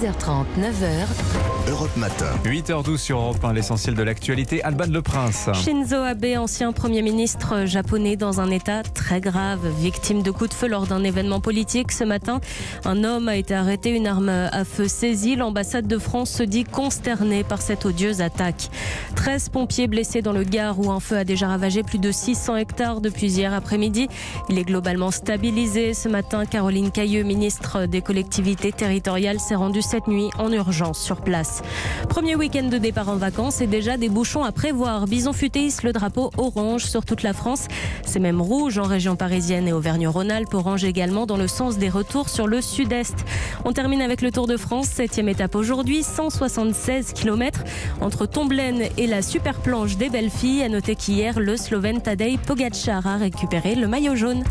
6h30, 9h. Europe Matin. 8h12 sur Europe 1, l'essentiel de l'actualité. Alban Le Prince. Shinzo Abe, ancien Premier ministre japonais, dans un état très grave, victime de coups de feu lors d'un événement politique. Ce matin, un homme a été arrêté, une arme à feu saisie. L'ambassade de France se dit consternée par cette odieuse attaque. 13 pompiers blessés dans le Gard où un feu a déjà ravagé plus de 600 hectares depuis hier après-midi. Il est globalement stabilisé. Ce matin, Caroline Cayeux, ministre des collectivités territoriales, s'est rendue cette nuit en urgence sur place. Premier week-end de départ en vacances et déjà des bouchons à prévoir. Bison Futé hisse le drapeau orange sur toute la France. C'est même rouge en région parisienne et Auvergne-Rhône-Alpes. Orange également dans le sens des retours sur le sud-est. On termine avec le Tour de France, 7e étape aujourd'hui, 176 km entre Tomblaine et la super planche des belles filles. À noter qu'hier, le Slovène Tadej Pogačar a récupéré le maillot jaune.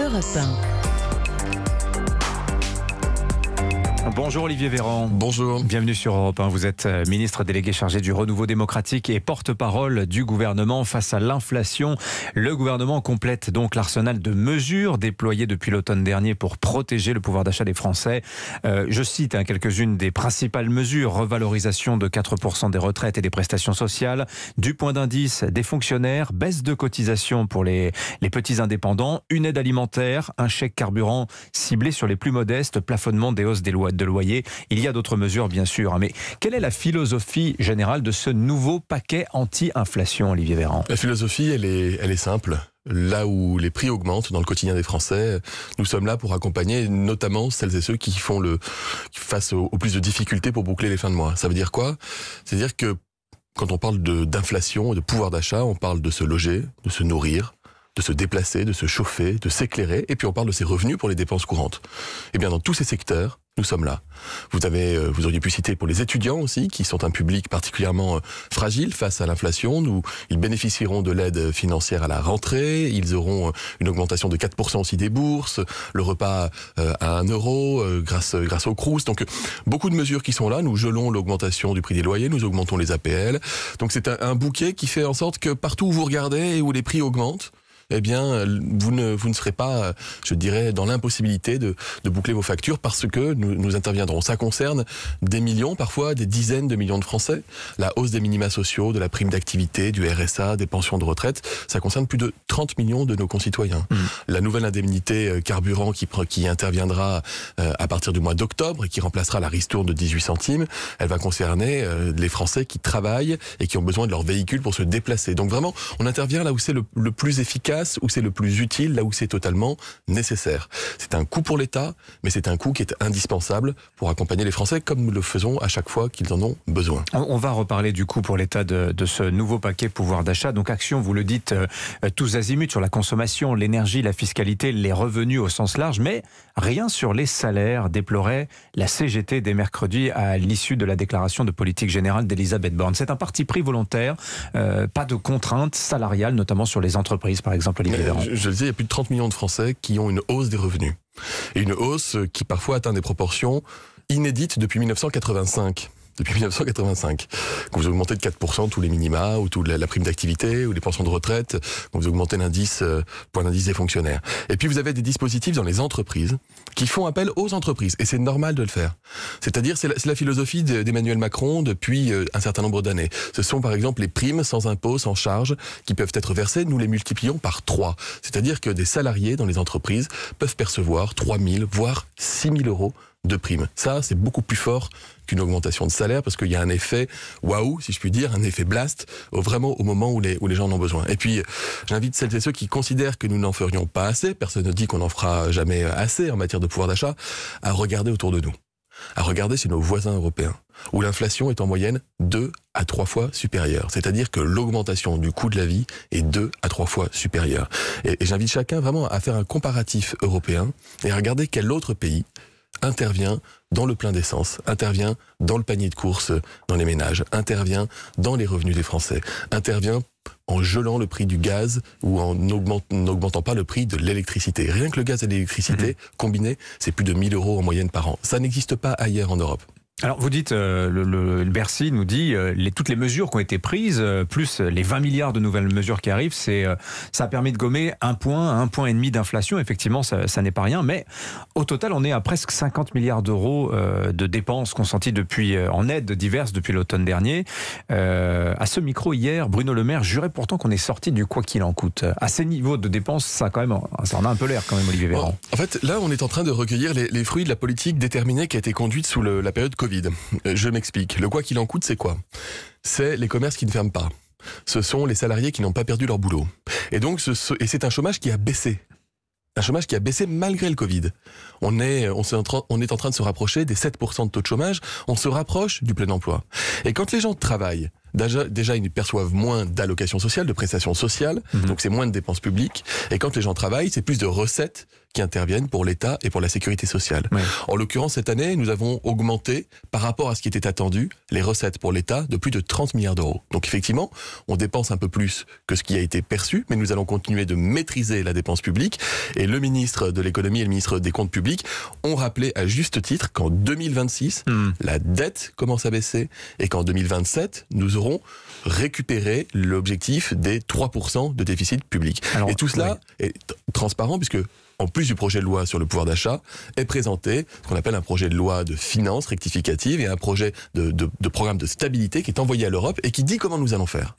Europe 1. Bonjour Olivier Véran. Bonjour. Bienvenue sur Europe 1. Vous êtes ministre délégué chargé du renouveau démocratique et porte-parole du gouvernement face à l'inflation. Le gouvernement complète donc l'arsenal de mesures déployées depuis l'automne dernier pour protéger le pouvoir d'achat des Français. Je cite quelques-unes des principales mesures. Revalorisation de 4% des retraites et des prestations sociales, du point d'indice des fonctionnaires, baisse de cotisation pour les petits indépendants, une aide alimentaire, un chèque carburant ciblé sur les plus modestes, plafonnement des hausses des de loyer. Il y a d'autres mesures, bien sûr. Mais quelle est la philosophie générale de ce nouveau paquet anti-inflation, Olivier Véran ? La philosophie, elle est simple. Là où les prix augmentent dans le quotidien des Français, nous sommes là pour accompagner notamment celles et ceux qui font face au plus de difficultés pour boucler les fins de mois. Ça veut dire quoi ? C'est-à-dire que quand on parle d'inflation et de pouvoir d'achat, on parle de se loger, de se nourrir, de se déplacer, de se chauffer, de s'éclairer, et puis on parle de ses revenus pour les dépenses courantes. Et bien dans tous ces secteurs, nous sommes là. Vous auriez pu citer pour les étudiants aussi, qui sont un public particulièrement fragile face à l'inflation. Ils bénéficieront de l'aide financière à la rentrée. Ils auront une augmentation de 4% aussi des bourses, le repas à 1 euro grâce au Crous. Donc beaucoup de mesures qui sont là. Nous gelons l'augmentation du prix des loyers, nous augmentons les APL. Donc c'est un bouquet qui fait en sorte que partout où vous regardez et où les prix augmentent, eh bien, vous ne serez pas, je dirais, dans l'impossibilité de boucler vos factures parce que nous interviendrons. Ça concerne des millions, parfois des dizaines de millions de Français. La hausse des minima sociaux, de la prime d'activité, du RSA, des pensions de retraite, ça concerne plus de 30 millions de nos concitoyens. La nouvelle indemnité carburant qui interviendra à partir du mois d'octobre et qui remplacera la ristourne de 18 centimes, elle va concerner les Français qui travaillent et qui ont besoin de leur véhicule pour se déplacer. Donc vraiment, on intervient là où c'est le plus efficace, où c'est le plus utile, là où c'est totalement nécessaire. C'est un coût pour l'État, mais c'est un coût qui est indispensable pour accompagner les Français comme nous le faisons à chaque fois qu'ils en ont besoin. On va reparler du coût pour l'État de ce nouveau paquet pouvoir d'achat. Donc action, vous le dites, tous azimuts sur la consommation, l'énergie, la fiscalité, les revenus au sens large, mais rien sur les salaires, déplorait la CGT dès mercredi à l'issue de la déclaration de politique générale d'Elisabeth Borne. C'est un parti pris volontaire, pas de contraintes salariales, notamment sur les entreprises par exemple. Je le disais, il y a plus de 30 millions de Français qui ont une hausse des revenus. Et une hausse qui parfois atteint des proportions inédites depuis 1985. Depuis 1985, quand vous augmentez de 4% tous les minima, ou toute la prime d'activité, ou les pensions de retraite, quand vous augmentez point d'indice des fonctionnaires. Et puis vous avez des dispositifs dans les entreprises qui font appel aux entreprises, et c'est normal de le faire. C'est-à-dire, c'est la philosophie d'Emmanuel Macron depuis un certain nombre d'années. Ce sont par exemple les primes sans impôt, sans charge, qui peuvent être versées, nous les multiplions par 3. C'est-à-dire que des salariés dans les entreprises peuvent percevoir 3 000, voire 6 000 euros de primes. Ça, c'est beaucoup plus fort qu'une augmentation de salaire parce qu'il y a un effet waouh, si je puis dire, un effet blast, vraiment au moment où les gens en ont besoin. Et puis, j'invite celles et ceux qui considèrent que nous n'en ferions pas assez, personne ne dit qu'on n'en fera jamais assez en matière de pouvoir d'achat, à regarder autour de nous. À regarder chez nos voisins européens, où l'inflation est en moyenne 2 à 3 fois supérieure. C'est-à-dire que l'augmentation du coût de la vie est 2 à 3 fois supérieure. Et j'invite chacun vraiment à faire un comparatif européen et à regarder quel autre pays intervient dans le plein d'essence, intervient dans le panier de courses dans les ménages, intervient dans les revenus des Français, intervient en gelant le prix du gaz ou en n'augmentant pas le prix de l'électricité. Rien que le gaz et l'électricité, combinés, c'est plus de 1 000 euros en moyenne par an. Ça n'existe pas ailleurs en Europe. Alors vous dites, le Bercy nous dit, toutes les mesures qui ont été prises, plus les 20 milliards de nouvelles mesures qui arrivent, ça a permis de gommer 1 point, 1,5 point d'inflation. Effectivement, ça n'est pas rien, mais au total, on est à presque 50 milliards d'euros de dépenses consenties en aides diverses depuis l'automne dernier. À ce micro hier, Bruno Le Maire jurait pourtant qu'on est sorti du quoi qu'il en coûte. À ces niveaux de dépenses, ça en a un peu l'air quand même, Olivier Véran. Bon, en fait, là, on est en train de recueillir les fruits de la politique déterminée qui a été conduite sous la période Covid. Je m'explique. Le quoi qu'il en coûte, c'est quoi ? C'est les commerces qui ne ferment pas. Ce sont les salariés qui n'ont pas perdu leur boulot. Et donc, c'est un chômage qui a baissé. Un chômage qui a baissé malgré le Covid. On est en train de se rapprocher des 7% de taux de chômage. On se rapproche du plein emploi. Et quand les gens travaillent, déjà ils perçoivent moins d'allocations sociales, de prestations sociales, donc c'est moins de dépenses publiques. Et quand les gens travaillent, c'est plus de recettes qui interviennent pour l'État et pour la sécurité sociale. Oui. En l'occurrence, cette année, nous avons augmenté, par rapport à ce qui était attendu, les recettes pour l'État de plus de 30 milliards d'euros. Donc effectivement, on dépense un peu plus que ce qui a été perçu, mais nous allons continuer de maîtriser la dépense publique. Et le ministre de l'économie et le ministre des comptes publics ont rappelé à juste titre qu'en 2026, la dette commence à baisser et qu'en 2027, nous aurons récupéré l'objectif des 3% de déficit public. Alors, et tout cela est transparent puisque en plus du projet de loi sur le pouvoir d'achat, est présenté ce qu'on appelle un projet de loi de finances rectificative et un projet de programme de stabilité qui est envoyé à l'Europe et qui dit comment nous allons faire.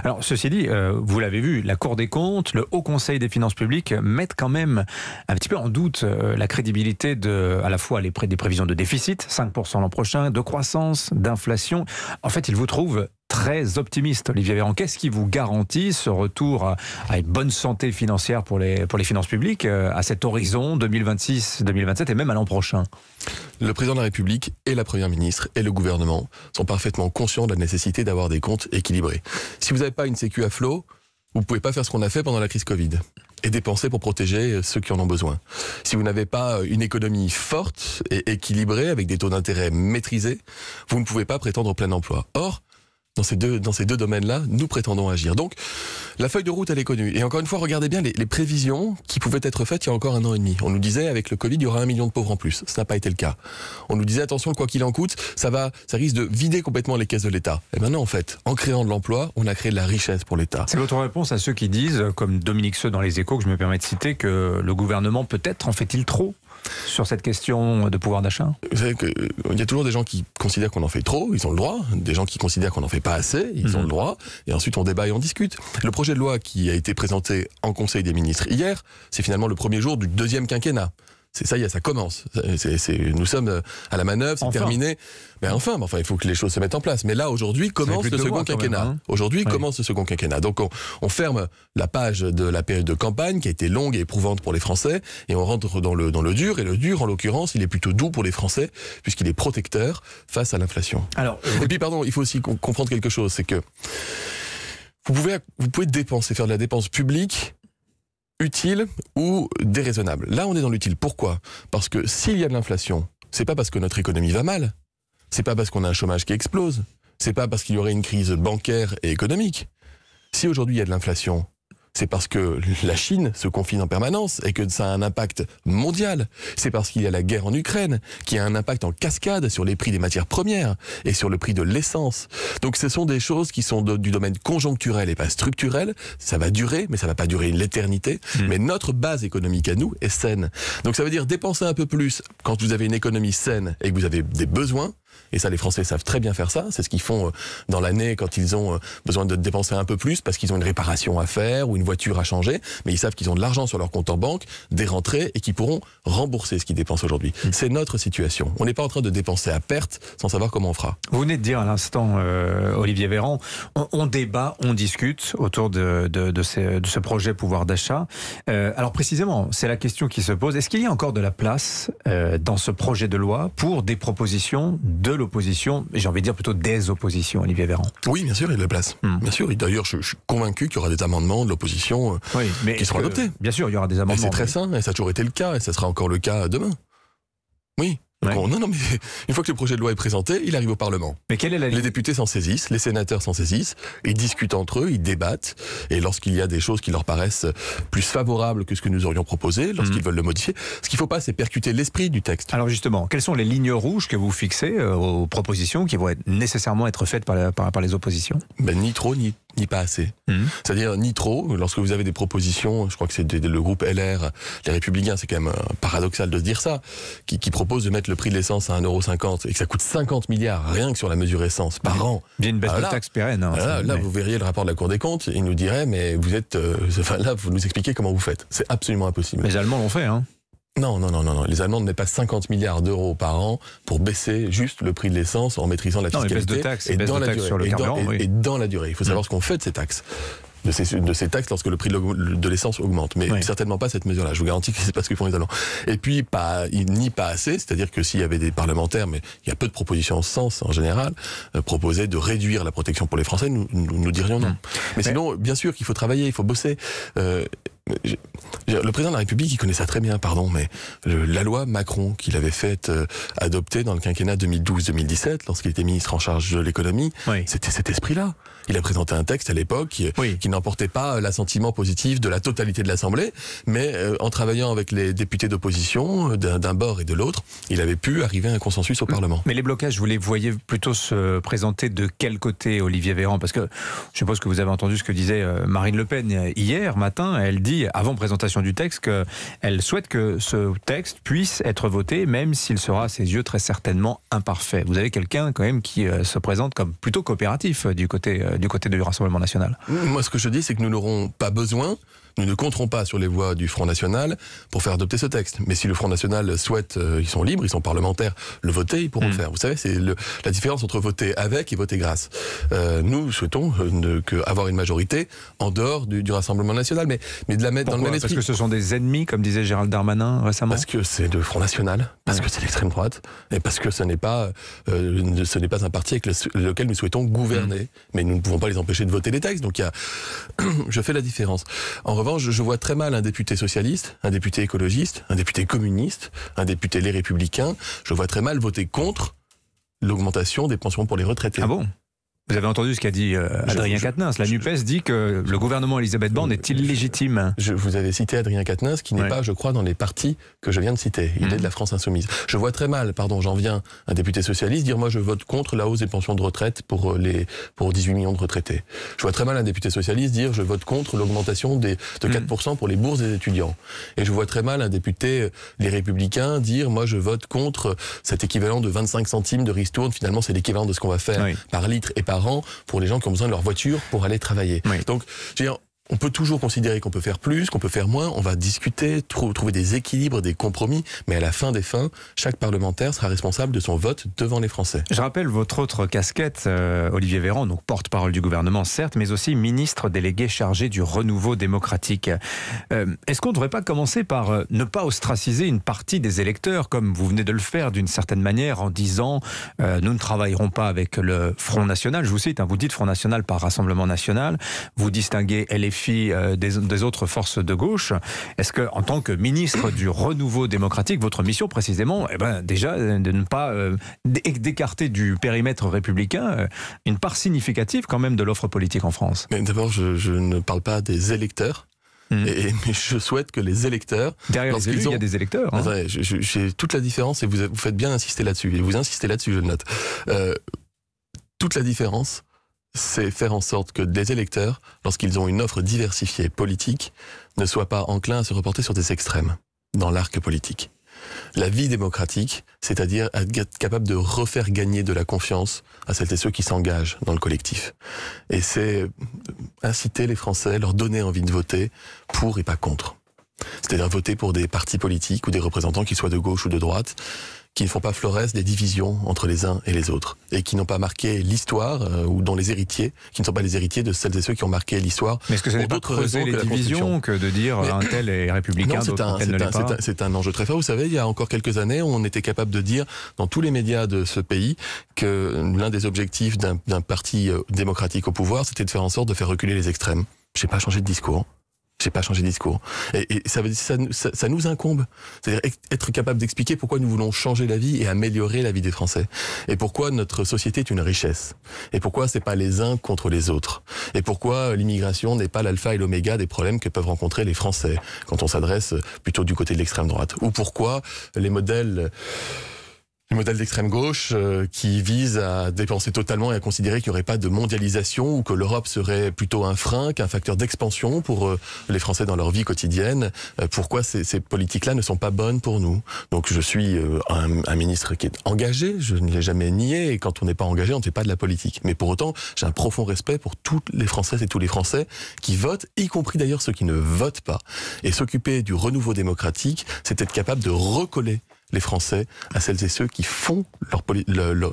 Alors, ceci dit, vous l'avez vu, la Cour des comptes, le Haut Conseil des finances publiques mettent quand même un petit peu en doute la crédibilité à la fois des prévisions de déficit, 5% l'an prochain, de croissance, d'inflation. En fait, ils vous trouvent très optimiste, Olivier Véran. Qu'est-ce qui vous garantit ce retour à une bonne santé financière pour les finances publiques à cet horizon 2026-2027 et même à l'an prochain ? Le président de la République et la première ministre et le gouvernement sont parfaitement conscients de la nécessité d'avoir des comptes équilibrés. Si vous n'avez pas une sécu à flot, vous ne pouvez pas faire ce qu'on a fait pendant la crise Covid et dépenser pour protéger ceux qui en ont besoin. Si vous n'avez pas une économie forte et équilibrée avec des taux d'intérêt maîtrisés, vous ne pouvez pas prétendre au plein emploi. Or, dans ces deux domaines-là, nous prétendons agir. Donc, la feuille de route, elle est connue. Et encore une fois, regardez bien les prévisions qui pouvaient être faites il y a encore 1 an et demi. On nous disait, avec le Covid, il y aura 1 million de pauvres en plus. Ça n'a pas été le cas. On nous disait, attention, quoi qu'il en coûte, ça risque de vider complètement les caisses de l'État. Et maintenant, en fait, en créant de l'emploi, on a créé de la richesse pour l'État. C'est votre réponse à ceux qui disent, comme Dominique Seux dans Les Échos, que je me permets de citer, que le gouvernement, peut-être, en fait-il trop sur cette question de pouvoir d'achat ? Vous savez qu'il y a toujours des gens qui considèrent qu'on en fait trop, ils ont le droit. Des gens qui considèrent qu'on n'en fait pas assez, ils ont le droit. Et ensuite, on débat et on discute. Le projet de loi qui a été présenté en Conseil des ministres hier, c'est finalement le premier jour du 2e quinquennat. C'est ça, ça commence. Nous sommes à la manœuvre, c'est terminé. Mais enfin, il faut que les choses se mettent en place. Mais là, aujourd'hui, commence le second quinquennat. Aujourd'hui, commence le second quinquennat. Donc, on ferme la page de la période de campagne qui a été longue et éprouvante pour les Français, et on rentre dans le dur. Et le dur, en l'occurrence, il est plutôt doux pour les Français, puisqu'il est protecteur face à l'inflation. Et puis, il faut aussi comprendre quelque chose, c'est que vous pouvez dépenser, faire de la dépense publique utile ou déraisonnable. Là, on est dans l'utile. Pourquoi ? Parce que s'il y a de l'inflation, c'est pas parce que notre économie va mal, c'est pas parce qu'on a un chômage qui explose, c'est pas parce qu'il y aurait une crise bancaire et économique. Si aujourd'hui il y a de l'inflation, c'est parce que la Chine se confine en permanence et que ça a un impact mondial. C'est parce qu'il y a la guerre en Ukraine qui a un impact en cascade sur les prix des matières premières et sur le prix de l'essence. Donc ce sont des choses qui sont du domaine conjoncturel et pas structurel. Ça va durer, mais ça va pas durer l'éternité. Mais notre base économique à nous est saine. Donc ça veut dire dépenser un peu plus quand vous avez une économie saine et que vous avez des besoins. Et ça, les Français savent très bien faire ça. C'est ce qu'ils font dans l'année quand ils ont besoin de dépenser un peu plus parce qu'ils ont une réparation à faire ou une voiture à changer. Mais ils savent qu'ils ont de l'argent sur leur compte en banque, des rentrées et qu'ils pourront rembourser ce qu'ils dépensent aujourd'hui. C'est notre situation. On n'est pas en train de dépenser à perte sans savoir comment on fera. Vous venez de dire à l'instant, Olivier Véran, on débat, on discute autour de ce projet pouvoir d'achat. Alors précisément, c'est la question qui se pose. Est-ce qu'il y a encore de la place dans ce projet de loi pour des propositions de l'opposition, j'ai envie de dire plutôt des oppositions, Olivier Véran? Oui, bien sûr, il y a de la place. Bien sûr, d'ailleurs, je suis convaincu qu'il y aura des amendements de l'opposition qui seront adoptés. Bien sûr, il y aura des amendements. Et c'est très sain, et ça a toujours été le cas, et ça sera encore le cas demain. Oui. Ouais. Non, mais une fois que le projet de loi est présenté, il arrive au Parlement. Mais quelle est la Les ligne? députés s'en saisissent, les sénateurs s'en saisissent, ils discutent entre eux, ils débattent, et lorsqu'il y a des choses qui leur paraissent plus favorables que ce que nous aurions proposé, lorsqu'ils veulent le modifier, ce qu'il ne faut pas, c'est percuter l'esprit du texte. Alors justement, quelles sont les lignes rouges que vous fixez aux propositions qui vont nécessairement être faites par les oppositions? Ni trop, ni pas assez. C'est-à-dire ni trop, lorsque vous avez des propositions, je crois que c'est le groupe LR, les Républicains, c'est quand même paradoxal de se dire ça, qui propose de mettre le prix de l'essence à 1,50 € et que ça coûte 50 milliards rien que sur la mesure essence par an. Bien une baisse de taxe pérenne. Hein, là, vous verriez le rapport de la Cour des comptes, il nous dirait, mais vous êtes... là, vous nous expliquez comment vous faites. C'est absolument impossible. Les Allemands l'ont fait, hein. Non. Les Allemands ne mettent pas 50 milliards d'euros par an pour baisser juste le prix de l'essence en maîtrisant la fiscalité. Baisse de taxe, sur le carburant, et dans la durée. Il faut savoir ce qu'on fait de ces taxes. De ces taxes lorsque le prix de l'essence augmente. Mais certainement pas cette mesure-là. Je vous garantis que c'est pas ce que font les Allemands. Et puis, ni pas assez, c'est-à-dire que s'il y avait des parlementaires, mais il y a peu de propositions en ce sens, en général, proposaient de réduire la protection pour les Français, nous dirions non. Mais sinon, bien sûr qu'il faut travailler, il faut bosser. Le président de la République, il connaît ça très bien, mais la loi Macron qu'il avait faite adopter dans le quinquennat 2012-2017, lorsqu'il était ministre en charge de l'économie, c'était cet esprit-là. Il a présenté un texte à l'époque qui n'emportait pas l'assentiment positif de la totalité de l'Assemblée, mais en travaillant avec les députés d'opposition d'un bord et de l'autre, il avait pu arriver à un consensus au Parlement. Mais les blocages, vous les voyez plutôt se présenter de quel côté, Olivier Véran? Parce que je suppose que vous avez entendu ce que disait Marine Le Pen hier matin. Elle dit, avant présentation du texte, qu'elle souhaite que ce texte puisse être voté, même s'il sera à ses yeux très certainement imparfait. Vous avez quelqu'un quand même qui se présente comme plutôt coopératif du côté du Rassemblement national. Moi, ce que je dis, c'est que nous n'aurons pas besoin, nous ne compterons pas sur les voix du Front National pour faire adopter ce texte. Mais si le Front National souhaite, ils sont libres, ils sont parlementaires, le voter, ils pourront le faire. Vous savez, c'est la différence entre voter avec et voter grâce. Nous souhaitons avoir une majorité en dehors du Rassemblement national, mais de la mettre dans le même esprit. Parce que ce sont des ennemis, comme disait Gérald Darmanin récemment? Parce que c'est le Front National, parce que c'est l'extrême droite, et parce que ce n'est pas un parti avec lequel nous souhaitons gouverner. Mais nous ne pouvons pas les empêcher de voter les textes. Donc je fais la différence. En revanche, je vois très mal un député socialiste, un député écologiste, un député communiste, un député Les Républicains. Je vois très mal voter contre l'augmentation des pensions pour les retraités. Ah bon? Vous avez entendu ce qu'a dit Adrien Quatennens. La NUPES dit que le gouvernement Elisabeth Borne est illégitime. Vous avez cité Adrien Quatennens, qui n'est pas, je crois, dans les partis que je viens de citer. Il est de la France Insoumise. Je vois très mal, j'en viens, un député socialiste dire, moi je vote contre la hausse des pensions de retraite pour 18 millions de retraités. Je vois très mal un député socialiste dire, je vote contre l'augmentation de 4% pour les bourses des étudiants. Et je vois très mal un député Les Républicains dire, moi je vote contre cet équivalent de 25 centimes de ristourne. Finalement, c'est l'équivalent de ce qu'on va faire par litre et par an pour les gens qui ont besoin de leur voiture pour aller travailler. Donc, je veux dire, on peut toujours considérer qu'on peut faire plus, qu'on peut faire moins. On va discuter, trouver des équilibres, des compromis. Mais à la fin des fins, chaque parlementaire sera responsable de son vote devant les Français. Je rappelle votre autre casquette, Olivier Véran, donc porte-parole du gouvernement, certes, mais aussi ministre délégué chargé du renouveau démocratique. Est-ce qu'on ne devrait pas commencer par ne pas ostraciser une partie des électeurs, comme vous venez de le faire d'une certaine manière, en disant nous ne travaillerons pas avec le Front National. Je vous cite, vous dites Front National par Rassemblement National. Vous distinguez LFI des autres forces de gauche. Est-ce que, en tant que ministre du renouveau démocratique, votre mission précisément, déjà de ne pas d'écarter du périmètre républicain une part significative quand même de l'offre politique en France? Mais d'abord, je ne parle pas des électeurs. Mais je souhaite que les électeurs... Derrière les élus, il y a des électeurs. Attendez, j'ai toute la différence, et vous faites bien insister là-dessus. Et vous insistez là-dessus, je le note. Toute la différence, c'est faire en sorte que des électeurs, lorsqu'ils ont une offre diversifiée politique, ne soient pas enclins à se reporter sur des extrêmes dans l'arc politique. La vie démocratique, c'est-à-dire être capable de refaire gagner de la confiance à celles et ceux qui s'engagent dans le collectif. Et c'est inciter les Français, leur donner envie de voter pour et pas contre. C'est-à-dire voter pour des partis politiques ou des représentants qui soient de gauche ou de droite, qui ne font pas florès des divisions entre les uns et les autres, et qui n'ont pas marqué l'histoire, ou dont les héritiers, qui ne sont pas les héritiers de celles et ceux qui ont marqué l'histoire. Mais est-ce que ça n'est pas creuser les divisions que de dire un tel est républicain, d'autres un tel ne l'est pas? C'est un enjeu très fort. Vous savez, il y a encore quelques années, on était capable de dire, dans tous les médias de ce pays, que l'un des objectifs d'un parti démocratique au pouvoir, c'était de faire en sorte de faire reculer les extrêmes. Je n'ai pas changé de discours. J'ai pas changé de discours. Et ça veut dire ça nous incombe. C'est-à-dire être capable d'expliquer pourquoi nous voulons changer la vie et améliorer la vie des Français. Et pourquoi notre société est une richesse. Et pourquoi c'est pas les uns contre les autres. Et pourquoi l'immigration n'est pas l'alpha et l'oméga des problèmes que peuvent rencontrer les Français quand on s'adresse plutôt du côté de l'extrême droite. Ou pourquoi les modèles d'extrême gauche qui visent à dépenser totalement et à considérer qu'il n'y aurait pas de mondialisation ou que l'Europe serait plutôt un frein qu'un facteur d'expansion pour les Français dans leur vie quotidienne. Pourquoi ces politiques-là ne sont pas bonnes pour nous? Donc je suis un ministre qui est engagé, je ne l'ai jamais nié, et quand on n'est pas engagé, on ne fait pas de la politique. Mais pour autant, j'ai un profond respect pour toutes les Françaises et tous les Français qui votent, y compris d'ailleurs ceux qui ne votent pas. Et s'occuper du renouveau démocratique, c'est être capable de recoller les Français à celles et ceux qui font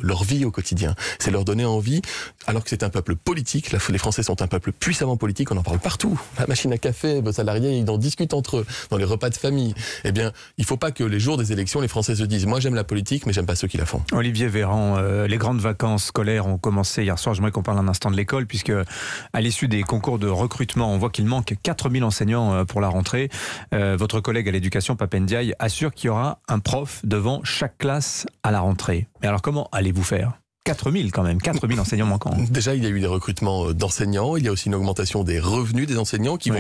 leur vie au quotidien. C'est leur donner envie, alors que c'est un peuple politique, les Français sont un peuple puissamment politique, on en parle partout. La machine à café, vos salariés, ils en discutent entre eux, dans les repas de famille. Eh bien, il ne faut pas que les jours des élections, les Français se disent « moi j'aime la politique, mais j'aime pas ceux qui la font ». Olivier Véran, les grandes vacances scolaires ont commencé hier soir. J'aimerais qu'on parle un instant de l'école, puisque à l'issue des concours de recrutement, on voit qu'il manque 4000 enseignants pour la rentrée. Votre collègue à l'éducation, Pape Ndiaye, assure qu'il y aura un prof devant chaque classe à la rentrée. Mais alors comment allez-vous faire ? 4000 quand même, 4000 enseignants manquants. Déjà, il y a eu des recrutements d'enseignants, il y a aussi une augmentation des revenus des enseignants qui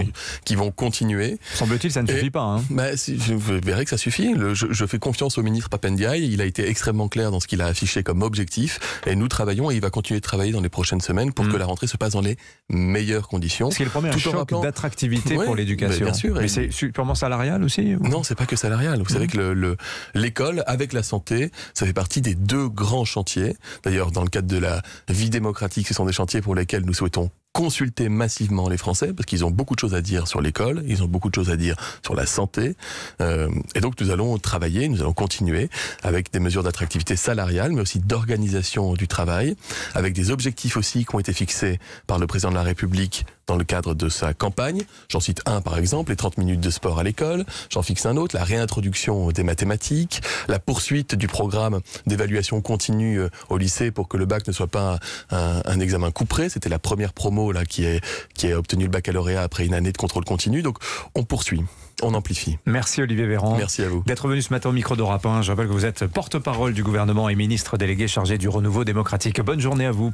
vont continuer. Semble-t-il, ça ne suffit pas. Hein. Je verrai que ça suffit. Je fais confiance au ministre Pape Ndiaye, il a été extrêmement clair dans ce qu'il a affiché comme objectif, et nous travaillons, et il va continuer de travailler dans les prochaines semaines pour que la rentrée se passe dans les meilleures conditions. Ce qui est le premier choc d'attractivité pour l'éducation. Bien sûr. Mais c'est purement salarial aussi ou... Non, c'est pas que salarial. Vous savez que l'école, avec la santé, ça fait partie des deux grands chantiers. D'ailleurs, dans le cadre de la vie démocratique, ce sont des chantiers pour lesquels nous souhaitons consulter massivement les Français, parce qu'ils ont beaucoup de choses à dire sur l'école, ils ont beaucoup de choses à dire sur la santé. Et donc nous allons travailler, nous allons continuer avec des mesures d'attractivité salariale, mais aussi d'organisation du travail, avec des objectifs aussi qui ont été fixés par le président de la République dans le cadre de sa campagne. J'en cite un par exemple, les 30 minutes de sport à l'école. J'en fixe un autre, la réintroduction des mathématiques, la poursuite du programme d'évaluation continue au lycée pour que le bac ne soit pas un examen couperé. C'était la première promo là qui a obtenu le baccalauréat après une année de contrôle continu. Donc on poursuit. On amplifie. Merci Olivier Véran. Merci à vous. D'être venu ce matin au micro d'Europe 1. Je rappelle que vous êtes porte-parole du gouvernement et ministre délégué chargé du renouveau démocratique. Bonne journée à vous.